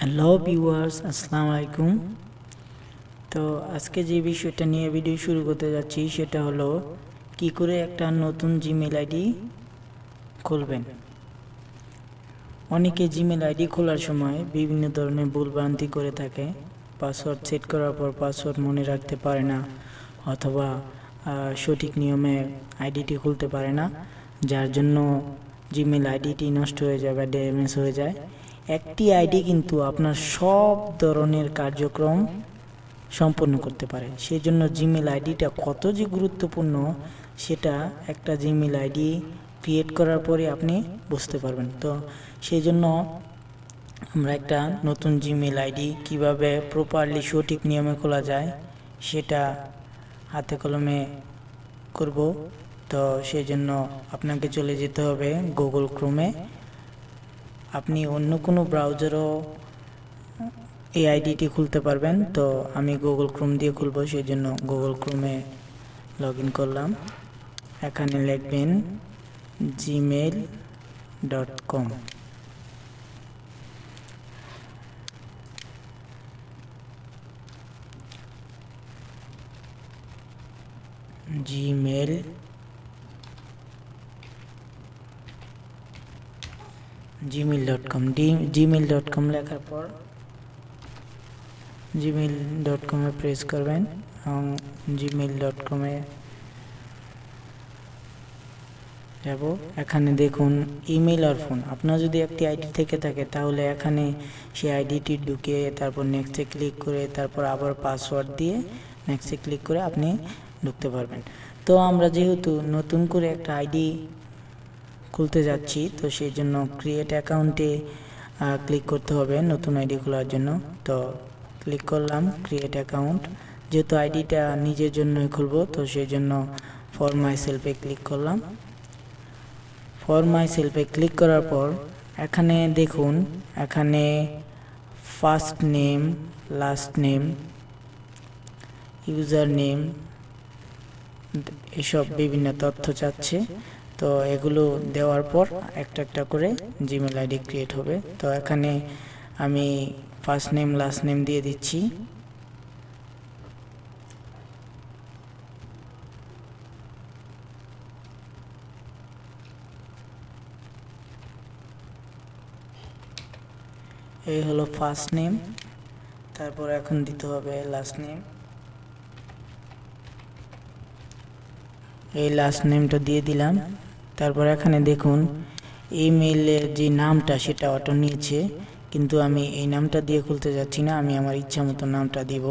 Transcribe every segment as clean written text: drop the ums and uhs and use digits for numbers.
Hello viewers, আসসালামু আলাইকুম। তো আজকে যে বিষয়টা নিয়ে ভিডিও শুরু করতে যাচ্ছি সেটা হলো কি করে একটা নতুন জিমেল আইডি খুলবেন। অনেকে জিমেল আইডি খোলার সময় বিভিন্ন ধরনের ভুলভ্রান্তি করে থাকে। পাসওয়ার্ড সেট করার পর পাসওয়ার্ড মনে রাখতে পারে না, অথবা সঠিক নিয়মে আইডিটি খুলতে পারে না, যার জন্য জিমেল আইডিটি নষ্ট হয়ে যায় বা ড্যামেজ হয়ে যায়। একটি আইডি কিন্তু আপনার সব ধরনের কার্যক্রম সম্পন্ন করতে পারে। সেই জন্য জিমেল আইডিটা কত যে গুরুত্বপূর্ণ সেটা একটা জিমেল আইডি ক্রিয়েট করার পরে আপনি বুঝতে পারবেন। তো সেই জন্য আমরা একটা নতুন জিমেল আইডি কিভাবে প্রপারলি সঠিক নিয়মে খোলা যায় সেটা হাতে কলমে করব। তো সেই জন্য আপনাকে চলে যেতে হবে গুগল ক্রোমে। আপনি অন্য কোনো ব্রাউজারও এই আইডিটি খুলতে পারবেন। তো আমি গুগল ক্রোম দিয়ে খুলবো, সেই জন্য গুগল ক্রোমে লগ ইন করলাম। এখানে লিখবেন gmail.com। gmail.com লেখার পর gmail.com-এ প্রেস করবেন এবং gmail.com-এ যাব। এখানে দেখুন ইমেল আর ফোন। আপনার যদি একটি আইডি থেকে থাকে তাহলে এখানে সেই আইডিটি ঢুকে তারপর নেক্সটে ক্লিক করে তারপর আবার পাসওয়ার্ড দিয়ে নেক্সটে ক্লিক করে আপনি ঢুকতে পারবেন। তো আমরা যেহেতু নতুন করে একটা আইডি খুলতে যাচ্ছি, তো সেই জন্য ক্রিয়েট অ্যাকাউন্টে ক্লিক করতে হবে নতুন আইডি খোলার জন্য। তো ক্লিক করলাম ক্রিয়েট অ্যাকাউন্ট। যেহেতু আইডিটা নিজের জন্যই খুলবো, তো সেই জন্য ফর মাই সেলফে ক্লিক করলাম। ফর মাই সেলফে ক্লিক করার পর এখানে দেখুন, এখানে first name, last name, user name, এসব বিভিন্ন তথ্য চাচ্ছে। তো এগুলো দেওয়ার পর একটা একটা করে জিমেল আইডি ক্রিয়েট হবে। তো এখানে আমি ফার্স্ট নেম লাস্ট নেম দিয়ে দিচ্ছি। এই হলো ফার্স্ট নেম, তারপর এখন দিতে হবে লাস্ট নেম। এই লাস্ট নেমটা দিয়ে দিলাম। তারপর এখানে দেখুন ইমেইলের যে নামটা সেটা অটো নিয়েছে, কিন্তু আমি এই নামটা দিয়ে খুলতে যাচ্ছি না, আমি আমার ইচ্ছা মতো নামটা দিব।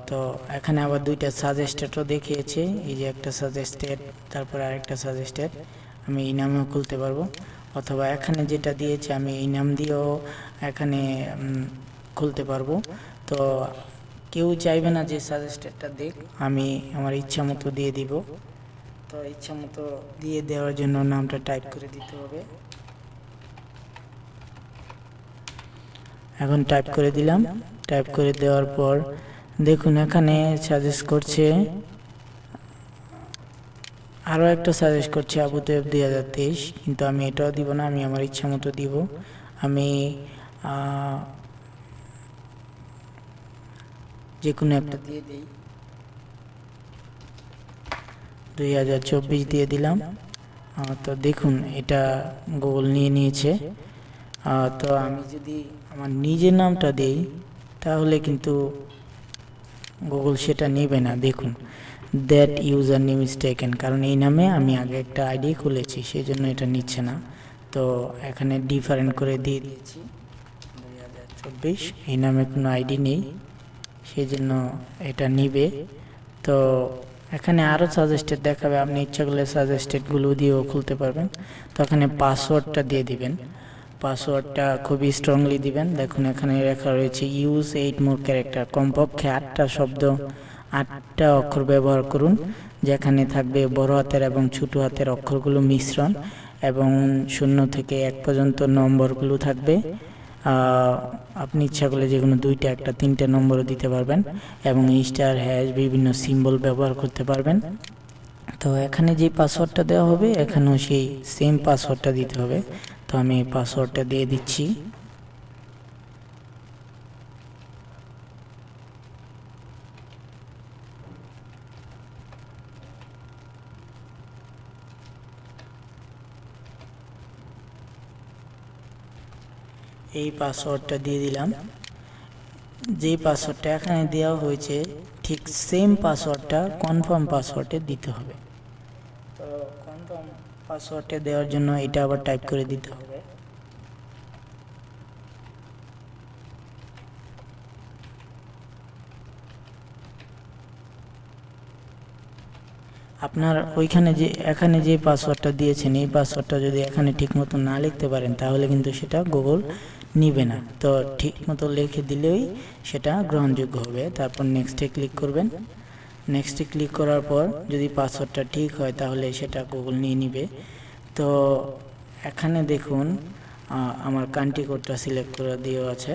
তো এখানে আবার দুইটা সাজেস্টেডও দেখিয়েছে, এই যে একটা সাজেস্টেড তারপর আরেকটা সাজেস্টেড। আমি এই নামেও খুলতে পারবো, অথবা এখানে যেটা দিয়েছে আমি এই নাম দিয়েও এখানে খুলতে পারবো। তো কেউ চাইবে না যে সাজেস্টেডটা দেখ, আমি আমার ইচ্ছা মতো দিয়ে দিব। তো ইচ্ছা মতো দিয়ে দেওয়ার জন্য নামটা টাইপ করে দিতে হবে। এখন টাইপ করে দিলাম। টাইপ করে দেওয়ার পর দেখুন এখানে সাজেস্ট করছে, আরও একটা সাজেস্ট করছে আবু তৈয়ব 2023, কিন্তু আমি এটাও দিব না, আমি আমার ইচ্ছা মতো দিব। আমি যে কোনো একটা দিয়ে দিই, 2024 দিয়ে দিলাম। তো দেখুন এটা গুগল নিয়ে নিয়েছে। তো আমি যদি আমার নিজের নামটা দেই তাহলে কিন্তু গুগল সেটা নেবে না। দেখুন that user name is taken, কারণ এই নামে আমি আগে একটা আইডি খুলেছি, সেই জন্য এটা নিচ্ছে না। তো এখানে ডিফারেন্ট করে দিয়ে দিয়েছি 2024, এই নামে কোনো আইডি নেই, সেই জন্য এটা নিবে। তো এখানে আরও সাজেস্টেড দেখাবে, আপনি ইচ্ছা করলে সাজেস্টেডগুলো দিয়েও খুলতে পারবেন। তো এখানে পাসওয়ার্ডটা দিয়ে দিবেন, পাসওয়ার্ডটা খুবই স্ট্রংলি দিবেন। দেখুন এখানে লেখা রয়েছে ইউজ 8 মোর ক্যারেক্টার, কমপক্ষে 8টা শব্দ 8টা অক্ষর ব্যবহার করুন, যেখানে থাকবে বড় হাতের এবং ছোট হাতের অক্ষরগুলো মিশ্রণ, এবং 0 থেকে 1 পর্যন্ত নম্বরগুলো থাকবে। আপনি ইচ্ছা করলে যে কোনো 2টা, 1টা, 3টে নম্বরও দিতে পারবেন, এবং স্টার হ্যাশ বিভিন্ন সিম্বল ব্যবহার করতে পারবেন। তো এখানে যে পাসওয়ার্ডটা দেওয়া হবে এখানেও সেই সেম পাসওয়ার্ডটা দিতে হবে। তো আমি পাসওয়ার্ডটা দিয়ে দিচ্ছি। এই পাসওয়ার্ডটা দিয়ে দিলাম। যেই পাসওয়ার্ডটা এখানে দেওয়া হয়েছে ঠিক সেম পাসওয়ার্ডটা কনফার্ম পাসওয়ার্ডে দিতে হবে। তো কনফার্ম পাসওয়ার্ডে দেওয়ার জন্য এটা আবার টাইপ করে দিতে হবে। আপনার ওইখানে যে এখানে যে পাসওয়ার্ডটা দিয়েছেন এই পাসওয়ার্ডটা যদি এখানে ঠিকমতো না লিখতে পারেন তাহলে কিন্তু সেটা গুগল নিবে না। তো ঠিকমতো লিখে দিলেই সেটা গ্রহণযোগ্য হবে। তারপর নেক্সটে ক্লিক করবেন। নেক্সটে ক্লিক করার পর যদি পাসওয়ার্ডটা ঠিক হয় তাহলে সেটা গুগল নিয়ে নিবে। তো এখানে দেখুন আমার কান্ট্রি কোডটা সিলেক্ট করে দেওয়া আছে।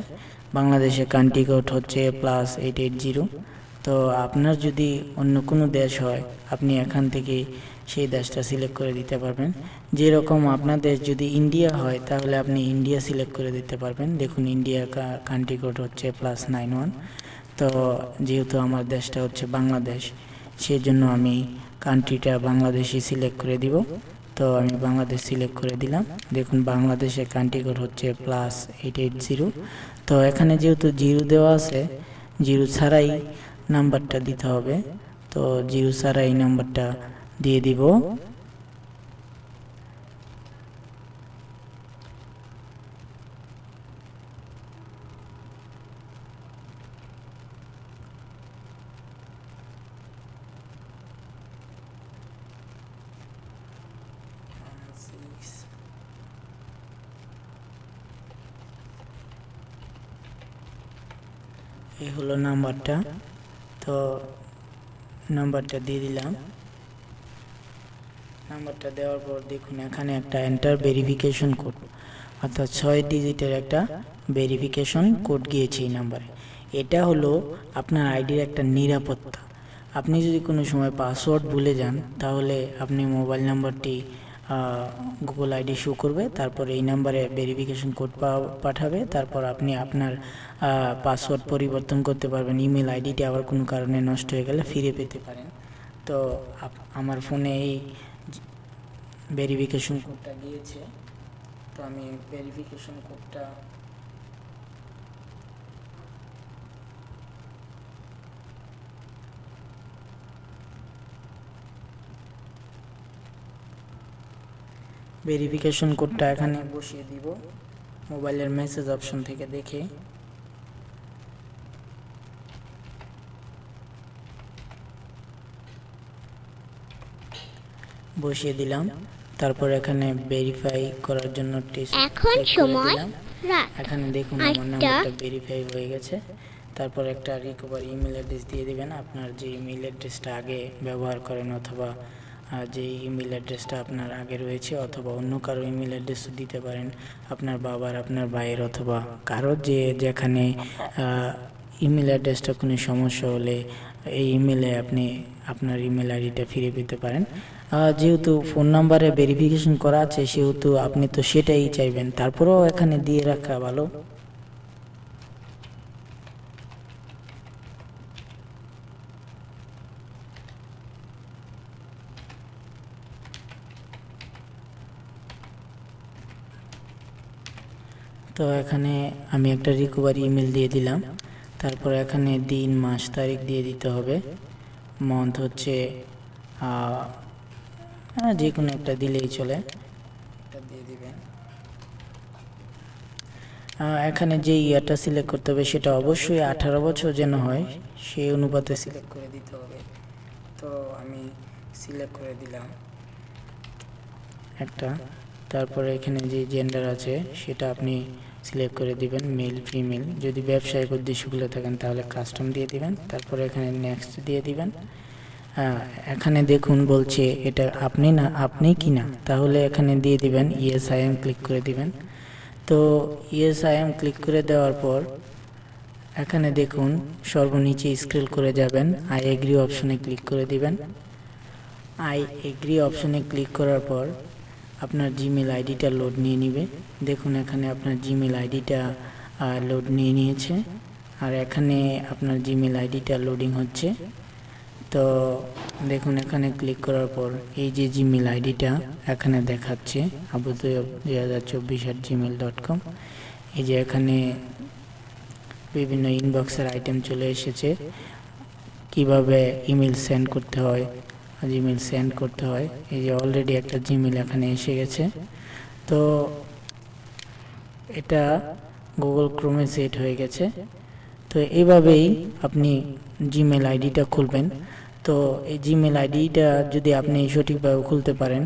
বাংলাদেশের কান্ট্রি কোড হচ্ছে +880। তো আপনার যদি অন্য কোনো দেশ হয় আপনি এখান থেকে সেই দেশটা সিলেক্ট করে দিতে পারবেন। যেরকম আপনার দেশ যদি ইন্ডিয়া হয় তাহলে আপনি ইন্ডিয়া সিলেক্ট করে দিতে পারবেন। দেখুন ইন্ডিয়ার কান্ট্রি কোড হচ্ছে +91। তো যেহেতু আমার দেশটা হচ্ছে বাংলাদেশ সেই জন্য আমি কান্ট্রিটা বাংলাদেশই সিলেক্ট করে দিব। তো আমি বাংলাদেশ সিলেক্ট করে দিলাম। দেখুন বাংলাদেশের কান্ট্রি কোড হচ্ছে +880। তো এখানে যেহেতু 0 দেওয়া আছে 0 ছাড়াই নাম্বারটা দিতে হবে। তো 0 ছাড়াই নাম্বারটা দিয়ে দিব। এই হলো নাম্বারটা। তো নাম্বারটা দিয়ে দিলাম। নাম্বারটা দেওয়ার পর দেখুন এখানে একটা এন্টার ভেরিফিকেশন কোড অর্থাৎ 6 ডিজিটের একটা ভেরিফিকেশন কোড গিয়েছে এই নাম্বারে। এটা হলো আপনার আইডির একটা নিরাপত্তা। আপনি যদি কোনো সময় পাসওয়ার্ড ভুলে যান তাহলে আপনি মোবাইল নাম্বারটি গুগল আইডি শো করবে, তারপর এই নাম্বারে ভেরিফিকেশন কোড পাঠাবে, তারপর আপনি আপনার পাসওয়ার্ড পরিবর্তন করতে পারবেন। ইমেল আইডিটি আবার কোনো কারণে নষ্ট হয়ে গেলে ফিরে পেতে পারেন। তো আমার ফোনে এই ভেরিফিকেশন কোডটা গিয়েছে। তো আমি ভেরিফিকেশন কোডটা এখানে বসিয়ে দিব মোবাইলের মেসেজ অপশন থেকে দেখে। বসিয়ে দিলাম। তারপর এখানে ভেরিফাই করার জন্য এখন সময় এখানে দেখুন আমার নাম্বারটা ভেরিফাই হয়ে গেছে। তারপর একটা রিকভারি ইমেল অ্যাড্রেস দিয়ে দিবেন, আপনার যে ইমেল অ্যাড্রেসটা আগে ব্যবহার করেন অথবা যে ইমেল অ্যাড্রেসটা আপনার আগে রয়েছে, অথবা অন্য কারো ইমেল অ্যাড্রেসও দিতে পারেন, আপনার বাবার, আপনার ভাইয়ের, অথবা কারোর যেখানে ইমেল অ্যাড্রেসটা কোনো সমস্যা হলে এই ইমেলে আপনি আপনার ইমেল আইডিটা ফিরে পেতে পারেন। যেহেতু ফোন নাম্বারে ভেরিফিকেশন করা আছে সেহেতু আপনি তো সেটাই চাইবেন, তারপরেও এখানে দিয়ে রাখা ভালো। তো এখানে আমি একটা রিকভারি ইমেল দিয়ে দিলাম। তারপর এখানে দিন, মাস, তারিখ দিয়ে দিতে হবে। মান্থ হচ্ছে যে কোনো একটা দিলেই চলে, এটা দিয়ে দিবেন। এখানে যে ইয়ারটা সিলেক্ট করতে হবে সেটা অবশ্যই 18 বছর যেন হয় সেই অনুপাতে সিলেক্ট করে দিতে হবে। তো আমি সিলেক্ট করে দিলাম একটা। তারপরে এখানে যে জেন্ডার আছে সেটা আপনি সিলেক্ট করে দিবেন, মেল ফিমেল। যদি ব্যবসায়িক উদ্দেশ্যগুলো থাকেন তাহলে কাস্টম দিয়ে দিবেন। তারপরে এখানে নেক্সট দিয়ে দিবেন। এখানে দেখুন বলছে এটা আপনি কি না, তাহলে এখানে দিয়ে দিবেন ইয়েস আই এম, ক্লিক করে দিবেন। তো ইয়েস আই এম ক্লিক করে দেওয়ার পর এখানে দেখুন সর্বনিচে স্ক্রল করে যাবেন, আই এগ্রি অপশনে ক্লিক করে দিবেন। আই এগ্রি অপশনে ক্লিক করার পর আপনার জিমেল আইডিটা লোড নিয়ে নেবে। দেখুন এখানে আপনার জিমেল আইডিটা লোড নিয়ে নিয়েছে, আর এখানে আপনার জিমেল আইডিটা লোডিং হচ্ছে। তো দেখুন এখানে ক্লিক করার পর এই যে জিমেল আইডিটা এখানে দেখাচ্ছে abu2024@gmail.com, এই যে এখানে বিভিন্ন ইনবক্সের আইটেম চলে এসেছে, কিভাবে ইমেল সেন্ড করতে হয়, জিমেল সেন্ড করতে হয়। এই যে অলরেডি একটা জিমেল এখানে এসে গেছে। তো এটা গুগল ক্রোমে সেট হয়ে গেছে। তো এইভাবেই আপনি জিমেল আইডিটা খুলবেন। তো এই জিমেল আইডিটা যদি আপনি সঠিকভাবে খুলতে পারেন,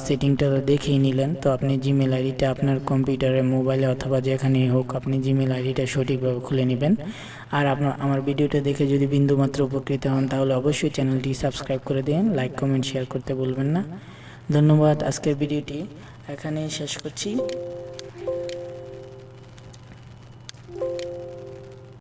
সেটিংটা তো দেখেই নিলেন, তো আপনি জিমেল আইডিটা আপনার কম্পিউটারে, মোবাইলে অথবা যেখানেই হোক আপনি জিমেল আইডিটা সঠিকভাবে খুলে নেবেন। আর আমার ভিডিওটা দেখে যদি বিন্দুমাত্র উপকৃত হন তাহলে অবশ্যই চ্যানেলটি সাবস্ক্রাইব করে দিন, লাইক কমেন্ট শেয়ার করতে ভুলবেন না। ধন্যবাদ। আজকের ভিডিওটি এখানেই শেষ করছি।